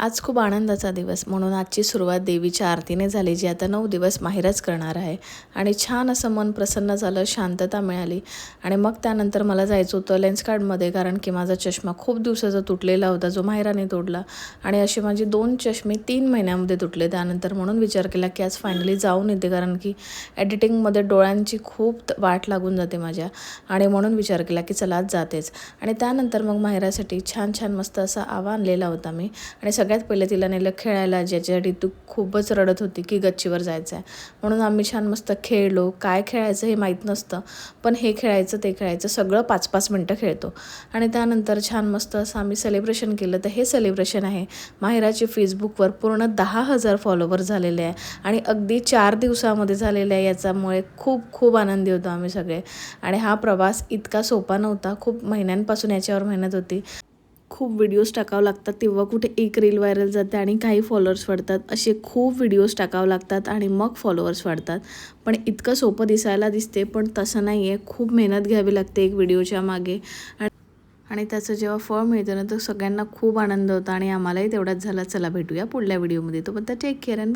आज खूप आनंदाचा दिवस म्हणून आजची सुरुवात देवीच्या आरतीने झाली, जी आता 9 दिवस माहेरच करणार आहे. आणि छान असं मन प्रसन्न झालं, शांतता मिळाली. आणि मग त्यानंतर मला जायचं होतं लेन्सकार्टमध्ये, कारण की माझा चष्मा खूप दिवसाचा तुटलेला होता, जो माहेराने तोडला. आणि असे माझे 2 चष्मे 3 महिन्यामध्ये तुटले. त्यानंतर म्हणून विचार केला की आज फायनली जाऊन येते, कारण की एडिटिंगमध्ये डोळ्यांची खूप वाट लागून जाते माझ्या. आणि म्हणून विचार केला की चला आज जातेच. आणि त्यानंतर मग माहेरासाठी छान छान मस्त असा आवा आणलेला होता मी. आणि सगळ्यात पहिले तिला नेलं खेळायला, ज्याच्यासाठी तू खूपच रडत होती की गच्चीवर जायचं आहे. म्हणून आम्ही छान मस्त खेळलो. काय खेळायचं हे माहीत नसतं, पण हे खेळायचं ते खेळायचं सगळं 5-5 मिनटं खेळतो. आणि त्यानंतर छान मस्त असं आम्ही सेलिब्रेशन केलं. तर हे सेलिब्रेशन आहे माहेराचे फेसबुकवर पूर्ण 10,000 फॉलोवर झालेले आहे आणि अगदी 4 दिवसामध्ये झालेले आहे. याच्यामुळे खूप खूप आनंदी होतो आम्ही सगळे. आणि हा प्रवास इतका सोपा नव्हता. खूप महिन्यांपासून याच्यावर मेहनत होती. खूप व्हिडिओज टाकावं लागतात, तेव्हा कुठे एक रील व्हायरल जाते आणि काही फॉलोअर्स वाढतात. असे खूप व्हिडिओज टाकावं लागतात आणि मग फॉलोअर्स वाढतात. पण इतकं सोपं दिसायला दिसते, पण तसं नाही आहे. खूप मेहनत घ्यावी लागते एक व्हिडिओच्या मागे. आणि त्याचं जेव्हा फळ मिळतं ना, तर सगळ्यांना खूप आनंद होता आणि आम्हालाही तेवढाच झाला. चला भेटूया पुढल्या व्हिडिओमध्ये. तोपर्यंत टेक केअर अँड